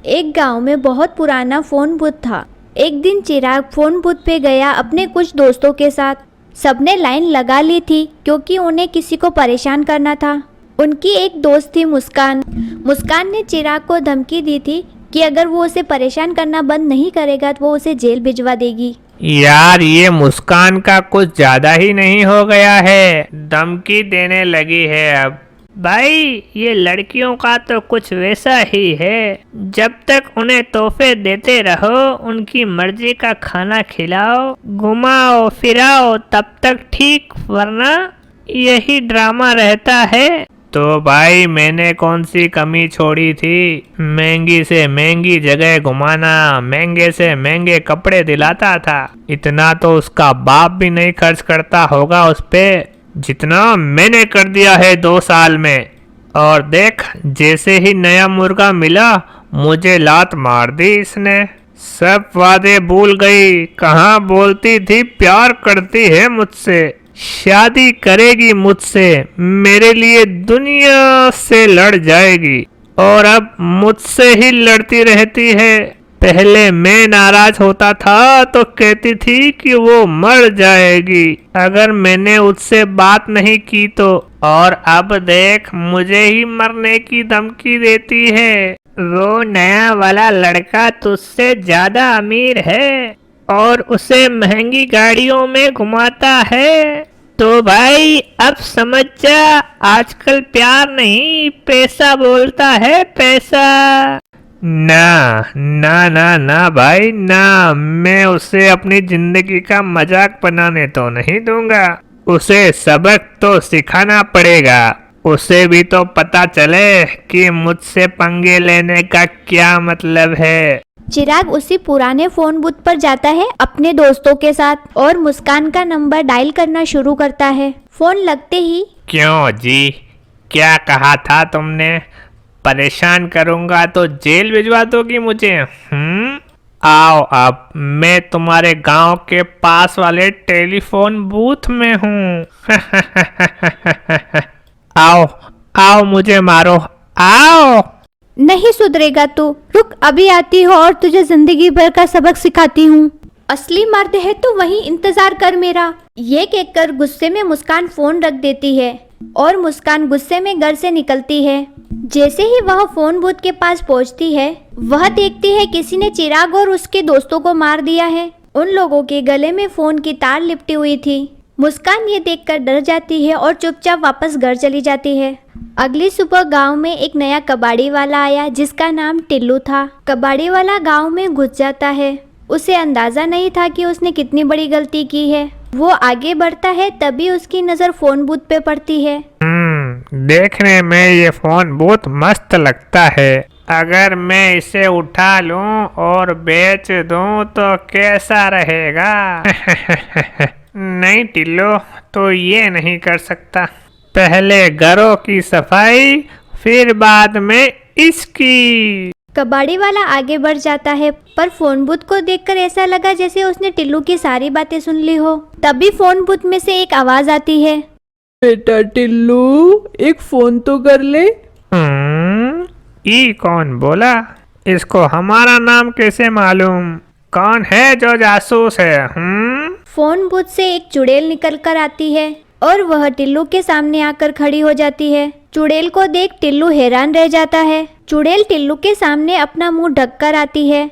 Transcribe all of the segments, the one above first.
एक गांव में बहुत पुराना फोन बूथ था। एक दिन चिराग फोन बूथ पे गया अपने कुछ दोस्तों के साथ। सबने लाइन लगा ली थी क्योंकि उन्हें किसी को परेशान करना था। उनकी एक दोस्त थी मुस्कान। मुस्कान ने चिराग को धमकी दी थी कि अगर वो उसे परेशान करना बंद नहीं करेगा तो वो उसे जेल भिजवा देगी। यार ये मुस्कान का कुछ ज्यादा ही नहीं हो गया है, धमकी देने लगी है अब। भाई ये लड़कियों का तो कुछ वैसा ही है, जब तक उन्हें तोहफे देते रहो, उनकी मर्जी का खाना खिलाओ, घुमाओ फिराओ तब तक ठीक, वरना यही ड्रामा रहता है। तो भाई मैंने कौन सी कमी छोड़ी थी, महंगी से महंगी जगह घुमाना, महंगे से महंगे कपड़े दिलाता था। इतना तो उसका बाप भी नहीं खर्च करता होगा उस पे जितना मैंने कर दिया है 2 साल में। और देख जैसे ही नया मुर्गा मिला मुझे लात मार दी इसने। सब वादे भूल गई, कहाँ बोलती थी प्यार करती है मुझसे, शादी करेगी मुझसे, मेरे लिए दुनिया से लड़ जाएगी, और अब मुझसे ही लड़ती रहती है। पहले मैं नाराज होता था तो कहती थी कि वो मर जाएगी अगर मैंने उससे बात नहीं की तो, और अब देख मुझे ही मरने की धमकी देती है। वो नया वाला लड़का तुझसे ज्यादा अमीर है और उसे महंगी गाड़ियों में घुमाता है। तो भाई अब समझ जा, आजकल प्यार नहीं पैसा बोलता है, पैसा। ना ना ना ना भाई ना, मैं उसे अपनी जिंदगी का मजाक बनाने तो नहीं दूंगा। उसे सबक तो सिखाना पड़ेगा, उसे भी तो पता चले कि मुझसे पंगे लेने का क्या मतलब है। चिराग उसी पुराने फोन बूथ पर जाता है अपने दोस्तों के साथ और मुस्कान का नंबर डायल करना शुरू करता है। फोन लगते ही, क्यों जी, क्या कहा था तुमने, परेशान करूंगा तो जेल भिजवा दोगी मुझे? आओ अब मैं तुम्हारे गांव के पास वाले टेलीफोन बूथ में हूँ। आओ आओ मुझे मारो, आओ। नहीं सुधरेगा तू, रुक अभी आती हो और तुझे जिंदगी भर का सबक सिखाती हूँ। असली मर्द है तो वहीं इंतजार कर मेरा। ये कहकर गुस्से में मुस्कान फोन रख देती है और मुस्कान गुस्से में घर से निकलती है। जैसे ही वह फोन बूथ के पास पहुंचती है, वह देखती है किसी ने चिराग और उसके दोस्तों को मार दिया है। उन लोगों के गले में फोन की तार लिपटी हुई थी। मुस्कान ये देखकर डर जाती है और चुपचाप वापस घर चली जाती है। अगली सुबह गांव में एक नया कबाड़ी वाला आया जिसका नाम टिल्लू था। कबाड़ी वाला गांव में घुस जाता है। उसे अंदाजा नहीं था कि उसने कितनी बड़ी गलती की है। वो आगे बढ़ता है तभी उसकी नजर फोन बूथ पे पड़ती है। देखने में ये फोन बहुत मस्त लगता है, अगर मैं इसे उठा लूं और बेच दूं तो कैसा रहेगा? नहीं टिल्लो, तो ये नहीं कर सकता, पहले घरों की सफाई फिर बाद में इसकी। कबाड़ी वाला आगे बढ़ जाता है पर फोन बूथ को देखकर ऐसा लगा जैसे उसने टिल्लू की सारी बातें सुन ली हो। तभी फोन बूथ में से एक आवाज आती है, बेटा टिल्लू एक फोन तो कर ले। ये कौन बोला? इसको हमारा नाम कैसे मालूम? कौन है जो जासूस है? फोन बूथ से एक चुड़ैल निकल कर आती है और वह टिल्लू के सामने आकर खड़ी हो जाती है। चुड़ैल को देख टिल्लू हैरान रह जाता है। चुड़ैल टिल्लू के सामने अपना मुंह ढककर आती है।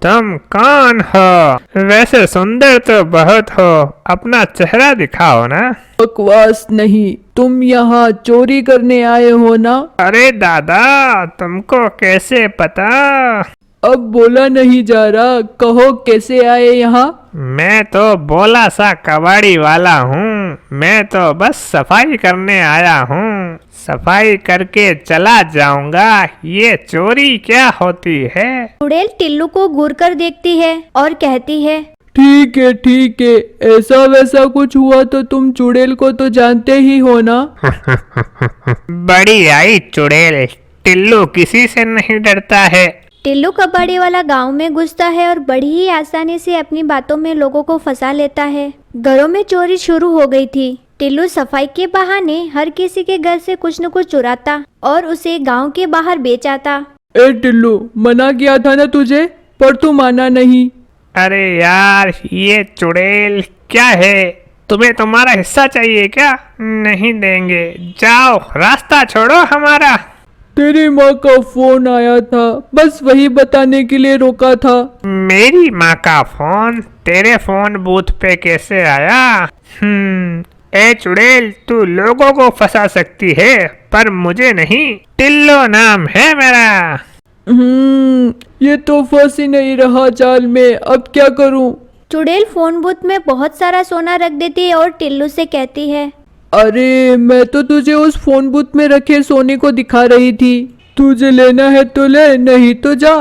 तुम कौन हो? वैसे सुंदर तो बहुत हो, अपना चेहरा दिखाओ ना। बकवास नहीं, तुम यहाँ चोरी करने आए हो ना? अरे दादा तुमको कैसे पता? अब बोला नहीं जा रहा, कहो कैसे आए यहाँ? मैं तो बोला सा कबाड़ी वाला हूँ, मैं तो बस सफाई करने आया हूँ, सफाई करके चला जाऊंगा, ये चोरी क्या होती है? चुड़ैल टिल्लू को घूर कर देखती है और कहती है, ठीक है, ऐसा वैसा कुछ हुआ तो तुम चुड़ैल को तो जानते ही हो ना? बड़ी आई चुड़ैल, टिल्लू किसी से नहीं डरता है। टिल्लू कबाड़ी वाला गांव में घुसता है और बड़ी ही आसानी से अपनी बातों में लोगों को फंसा लेता है। घरों में चोरी शुरू हो गई थी। टिल्लू सफाई के बहाने हर किसी के घर से कुछ न कुछ चुराता और उसे गांव के बाहर बेच आता। ए टिल्लू, मना किया था ना तुझे, पर तू माना नहीं। अरे यार, ये चुड़ैल क्या है? तुम्हें तुम्हारा हिस्सा चाहिए क्या? नहीं देंगे, जाओ, रास्ता छोड़ो हमारा। तेरी माँ का फोन आया था, बस वही बताने के लिए रोका था। मेरी माँ का फोन तेरे फोन बूथ पे कैसे आया? ए चुड़ैल, तू लोगों को फंसा सकती है पर मुझे नहीं। टिल्लो नाम है मेरा। ये तो फंस ही नहीं रहा जाल में, अब क्या करूं? चुड़ैल फोन बूथ में बहुत सारा सोना रख देती है और टिल्लू से कहती है, अरे मैं तो तुझे उस फोन बूथ में रखे सोने को दिखा रही थी। तुझे लेना है तो ले, नहीं तो जा।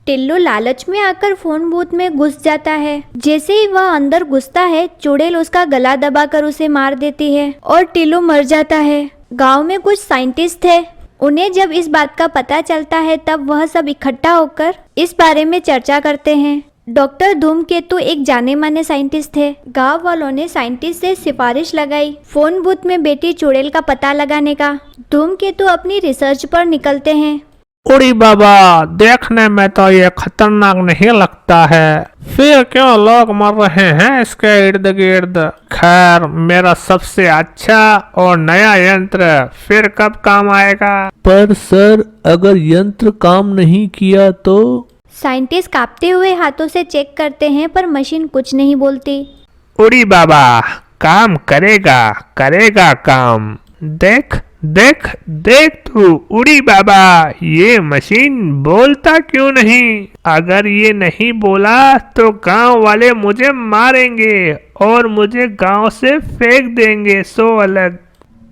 टिल्लू लालच में आकर फोन बूथ में घुस जाता है। जैसे ही वह अंदर घुसता है, चुड़ैल उसका गला दबाकर उसे मार देती है और टिल्लू मर जाता है। गांव में कुछ साइंटिस्ट थे। उन्हें जब इस बात का पता चलता है तब वह सब इकट्ठा होकर इस बारे में चर्चा करते हैं। डॉक्टर धूमकेतु एक जाने माने साइंटिस्ट थे। गांव वालों ने साइंटिस्ट से सिफारिश लगाई फोन बूथ में बैठी चुड़ैल का पता लगाने का। धूमकेतु अपनी रिसर्च पर निकलते हैं। उड़ी बाबा, देखने में तो ये खतरनाक नहीं लगता है, फिर क्यों लोग मर रहे हैं इसके इर्द गिर्द? खैर, मेरा सबसे अच्छा और नया यंत्र फिर कब काम आएगा? पर सर, अगर यंत्र काम नहीं किया तो? साइंटिस्ट कांपते हुए हाथों से चेक करते हैं पर मशीन कुछ नहीं बोलती। उड़ी बाबा, काम करेगा, करेगा काम। देख देख देख तू उड़ी बाबा, ये मशीन बोलता क्यों नहीं? अगर ये नहीं बोला तो गांव वाले मुझे मारेंगे और मुझे गांव से फेंक देंगे, सो अलग।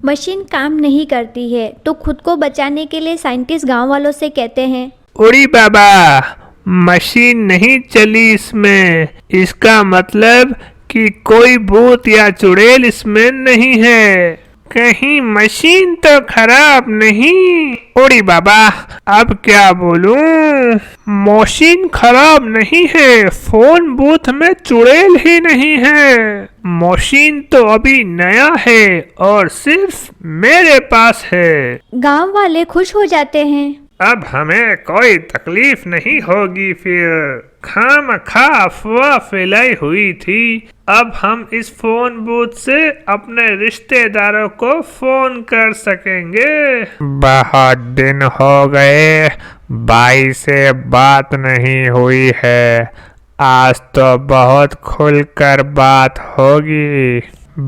मशीन काम नहीं करती है तो खुद को बचाने के लिए साइंटिस्ट गांव वालों से कहते हैं, उड़ी बाबा, मशीन नहीं चली इसमें, इसका मतलब कि कोई भूत या चुड़ैल इसमें नहीं है। कहीं मशीन तो खराब नहीं? उड़ी बाबा, अब क्या बोलूं? मशीन खराब नहीं है, फोन बूथ में चुड़ैल ही नहीं है। मशीन तो अभी नया है और सिर्फ मेरे पास है। गांव वाले खुश हो जाते हैं। अब हमें कोई तकलीफ नहीं होगी फिर। खामखा अफवाह फैलाई हुई थी। अब हम इस फोन बूथ से अपने रिश्तेदारों को फोन कर सकेंगे। बहुत दिन हो गए भाई से बात नहीं हुई है, आज तो बहुत खुलकर बात होगी।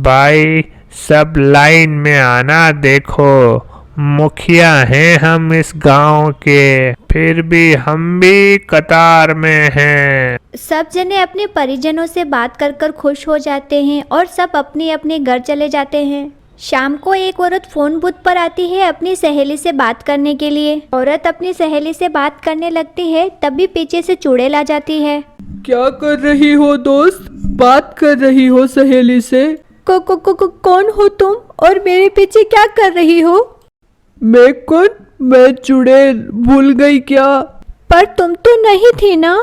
भाई, सब लाइन में आना, देखो मुखिया हैं हम इस गांव के, फिर भी हम भी कतार में हैं। सब जने अपने परिजनों से बात कर कर खुश हो जाते हैं और सब अपने अपने घर चले जाते हैं। शाम को एक औरत फोन बूथ पर आती है अपनी सहेली से बात करने के लिए। औरत अपनी सहेली से बात करने लगती है, तभी पीछे से चुड़ैल आ जाती है। क्या कर रही हो दोस्त? बात कर रही हो सहेली से? कौन हो तुम और मेरे पीछे क्या कर रही हो? मैं कौन? मैं चुड़ैल, भूल गई क्या? पर तुम तो नहीं थी ना?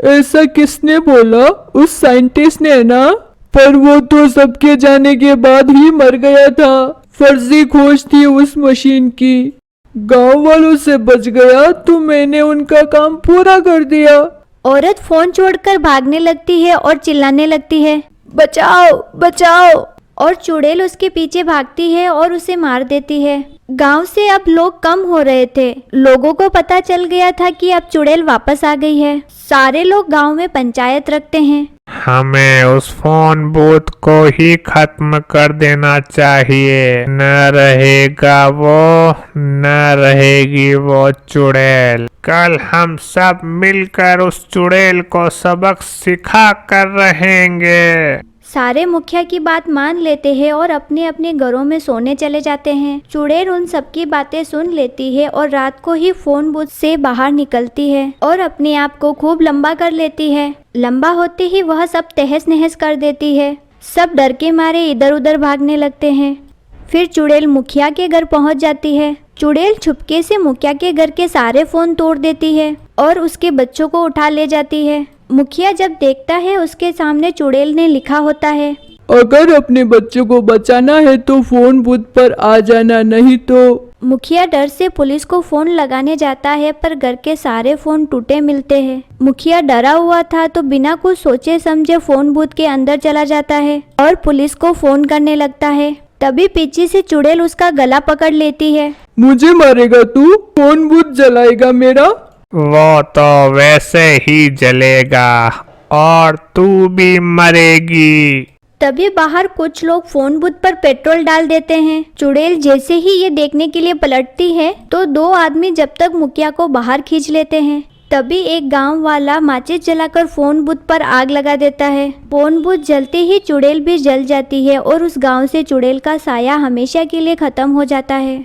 ऐसा किसने बोला? उस साइंटिस्ट ने ना? पर वो तो सबके जाने के बाद ही मर गया था। फर्जी खोज थी उस मशीन की। गांव वालों से बच गया तो मैंने उनका काम पूरा कर दिया। औरत फोन छोड़कर भागने लगती है और चिल्लाने लगती है, बचाओ बचाओ। और चुड़ैल उसके पीछे भागती है और उसे मार देती है। गांव से अब लोग कम हो रहे थे। लोगों को पता चल गया था कि अब चुड़ैल वापस आ गई है। सारे लोग गांव में पंचायत रखते हैं। हमें उस फोन बूथ को ही खत्म कर देना चाहिए। न रहेगा वो, न रहेगी वो चुड़ैल। कल हम सब मिलकर उस चुड़ैल को सबक सिखा कर रहेंगे। सारे मुखिया की बात मान लेते हैं और अपने अपने घरों में सोने चले जाते हैं। चुड़ैल उन सबकी बातें सुन लेती है और रात को ही फोन बूथ से बाहर निकलती है और अपने आप को खूब लंबा कर लेती है। लंबा होते ही वह सब तहस नहस कर देती है। सब डर के मारे इधर उधर भागने लगते हैं। फिर चुड़ैल मुखिया के घर पहुंच जाती है। चुड़ैल छुपके से मुखिया के घर के सारे फोन तोड़ देती है और उसके बच्चों को उठा ले जाती है। मुखिया जब देखता है उसके सामने चुड़ैल ने लिखा होता है, अगर अपने बच्चों को बचाना है तो फोन बूथ पर आ जाना, नहीं तो। मुखिया डर से पुलिस को फोन लगाने जाता है पर घर के सारे फोन टूटे मिलते हैं। मुखिया डरा हुआ था तो बिना कुछ सोचे समझे फोन बूथ के अंदर चला जाता है और पुलिस को फोन करने लगता है। तभी पीछे से चुड़ैल उसका गला पकड़ लेती है। मुझे मारेगा तू? फोन बूथ जलाएगा मेरा? वो तो वैसे ही जलेगा और तू भी मरेगी। तभी बाहर कुछ लोग फोन बूथ पर पेट्रोल डाल देते हैं। चुड़ैल जैसे ही ये देखने के लिए पलटती है तो दो आदमी जब तक मुखिया को बाहर खींच लेते हैं। तभी एक गांव वाला माचिस जलाकर फोन बूथ पर आग लगा देता है। फोन बूथ जलते ही चुड़ैल भी जल जाती है और उस गांव से चुड़ैल का साया हमेशा के लिए खत्म हो जाता है।